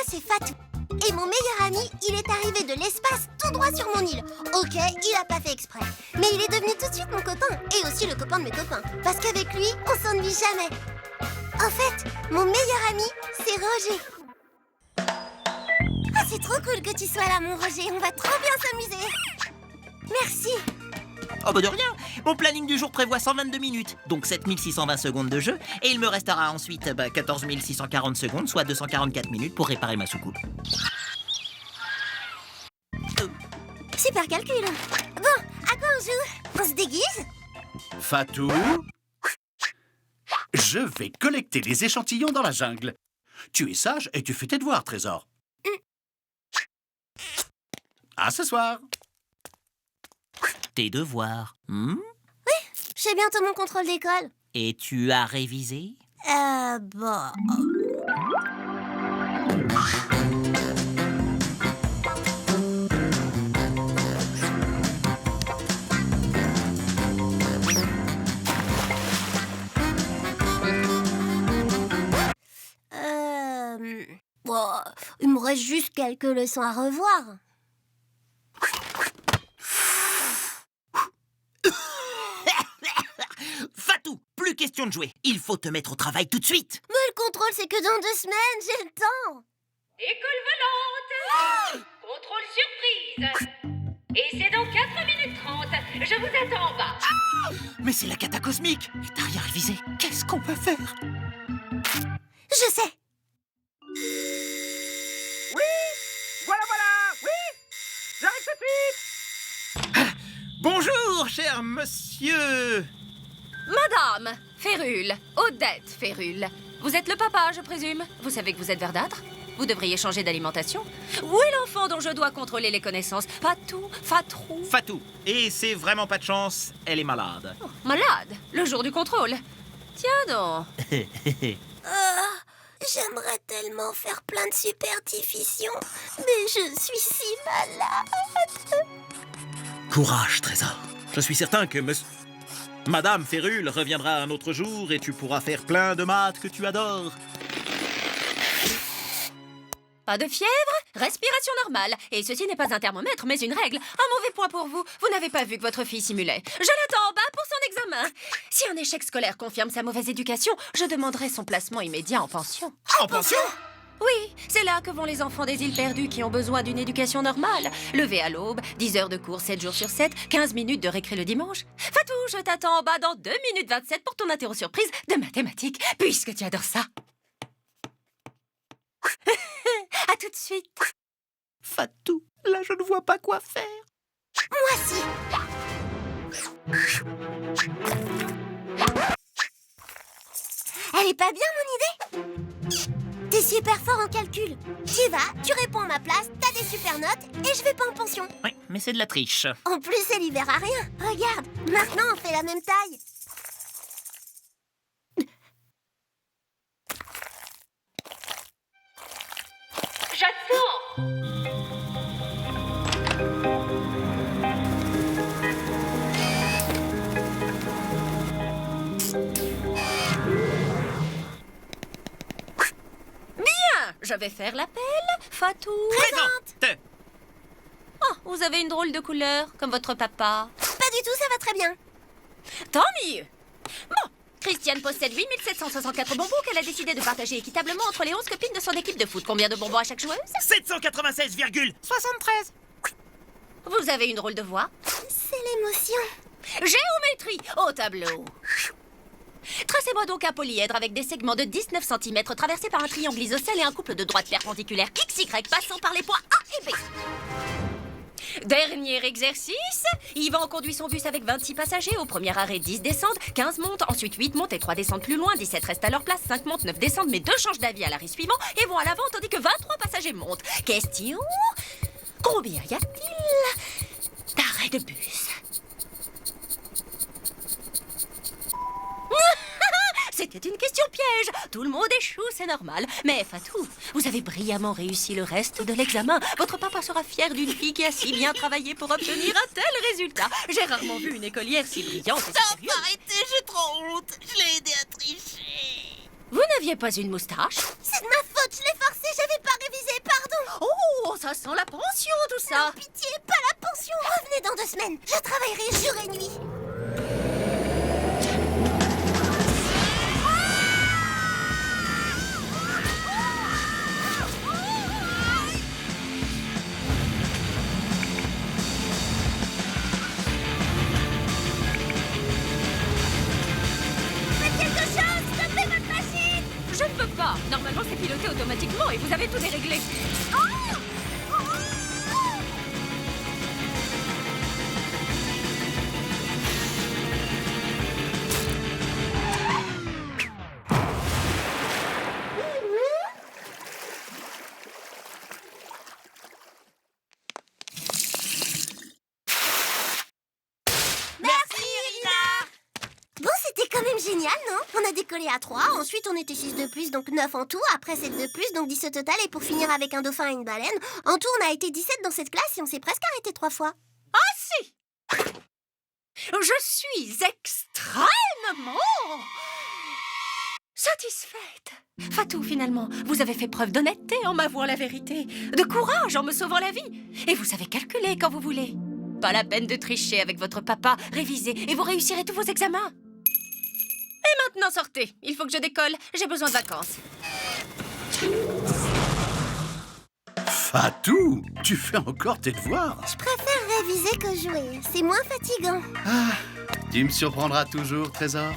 c'est Fatou. Et mon meilleur ami, il est arrivé de l'espace tout droit sur mon île. Ok, il a pas fait exprès. Mais il est devenu tout de suite mon copain. Et aussi le copain de mes copains. Parce qu'avec lui, on s'ennuie jamais. En fait, mon meilleur ami, c'est Roger. Ah, c'est trop cool que tu sois là, mon Roger. On va trop bien s'amuser. Merci. Oh bah de rien. Mon planning du jour prévoit 122 minutes, donc 7620 secondes de jeu, et il me restera ensuite 14 640 secondes, soit 244 minutes pour réparer ma soucoupe. Super calcul. Bon, à quoi on joue? On se déguise? Fatou, je vais collecter les échantillons dans la jungle. Tu es sage et tu fais tes devoirs, Trésor. À ce soir. Tes devoirs. J'ai bientôt mon contrôle d'école. Et tu as révisé? Bon... Bon, il me reste juste quelques leçons à revoir. Fatou, plus question de jouer. Il faut te mettre au travail tout de suite. Mais le contrôle, c'est que dans 2 semaines, j'ai le temps. École volante! Contrôle surprise! Et c'est dans 4 minutes 30. Je vous attends en bas. Mais c'est la cata cosmique. Et t'as rien révisé. Qu'est-ce qu'on peut faire? Je sais. Voilà, oui. J'arrive tout de suite. Bonjour, cher monsieur. Madame Férule, Odette Férule. Vous êtes le papa, je présume. Vous savez que vous êtes verdâtre? Vous devriez changer d'alimentation. Où est l'enfant dont je dois contrôler les connaissances? Fatou, Fatrou. Fatou. Et c'est vraiment pas de chance, elle est malade. Oh, malade? Le jour du contrôle. Tiens donc. J'aimerais tellement faire plein de superstitions, mais je suis si malade. Courage, Trésor. Je suis certain que Madame Férule reviendra un autre jour et tu pourras faire plein de maths que tu adores. Pas de fièvre, respiration normale. Et ceci n'est pas un thermomètre, mais une règle. Un mauvais point pour vous. Vous n'avez pas vu que votre fille simulait. Je l'attends en bas pour son examen. Si un échec scolaire confirme sa mauvaise éducation, je demanderai son placement immédiat en pension. En pension? Oui, c'est là que vont les enfants des îles perdues qui ont besoin d'une éducation normale. Levé à l'aube, 10 heures de cours 7 jours sur 7, 15 minutes de récré le dimanche. Fatou, je t'attends en bas dans 2 minutes 27 pour ton interro surprise de mathématiques, puisque tu adores ça. À tout de suite. Fatou, là je ne vois pas quoi faire. Moi si. Elle est pas bien, mon idée? T'es super fort en calcul. Tu vas, tu réponds à ma place, t'as des super notes et je vais pas en pension. Oui, mais c'est de la triche. En plus, elle y verra rien. Regarde, maintenant on fait la même taille. J'attends. Bien, je vais faire l'appel. Fatou. Présente. Oh, vous avez une drôle de couleur, comme votre papa. Pas du tout, ça va très bien. Tant mieux. Bon, Christiane possède 8764 bonbons qu'elle a décidé de partager équitablement entre les 11 copines de son équipe de foot. Combien de bonbons à chaque joueuse? 796,73. Vous avez une drôle de voix. C'est l'émotion. Géométrie au tableau. Tracez-moi donc un polyèdre avec des segments de 19 cm traversés par un triangle isocèle et un couple de droites perpendiculaires XY passant par les points A et B. Dernier exercice. Yvan conduit son bus avec 26 passagers. Au premier arrêt, 10 descendent, 15 montent, ensuite 8 montent et 3 descendent plus loin. 17 restent à leur place, 5 montent, 9 descendent, mais 2 changent d'avis à l'arrêt suivant et vont à l'avant tandis que 23 passagers montent. Question: combien y a-t-il d'arrêts de bus? C'était une question piège. Tout le monde échoue, c'est normal. Mais Fatou, vous avez brillamment réussi le reste de l'examen. Votre papa sera fier d'une fille qui a si bien travaillé pour obtenir un tel résultat. J'ai rarement vu une écolière si brillante et si sérieuse. Arrêtez, j'ai trop honte. Je l'ai aidé à tricher. Vous n'aviez pas une moustache? C'est de ma faute, je l'ai forcé, j'avais pas révisé. ça sent la pension, tout ça. Pitié, pas la pension. Revenez dans 2 semaines. Je travaillerai jour et nuit. Faites quelque chose. Stoppez votre machine. Je ne peux pas. Normalement, c'est piloté automatiquement et vous avez tout déréglé. Merci, Irina. Bon, c'était quand même génial, non? On a décollé à 3, ensuite on était 6 de plus, donc 9 en tout, après 7 de plus, donc 10 au total, et pour finir avec un dauphin et une baleine, en tout on a été 17 dans cette classe et on s'est presque arrêté 3 fois. Ah si! Je suis extrêmement satisfaite. Fatou, finalement, vous avez fait preuve d'honnêteté en m'avouant la vérité, de courage en me sauvant la vie, et vous savez calculer quand vous voulez. Pas la peine de tricher avec votre papa, révisez et vous réussirez tous vos examens. Et maintenant sortez, il faut que je décolle, j'ai besoin de vacances. Fatou, tu fais encore tes devoirs. Je préfère réviser que jouer, c'est moins fatigant. Tu me surprendras toujours, Trésor.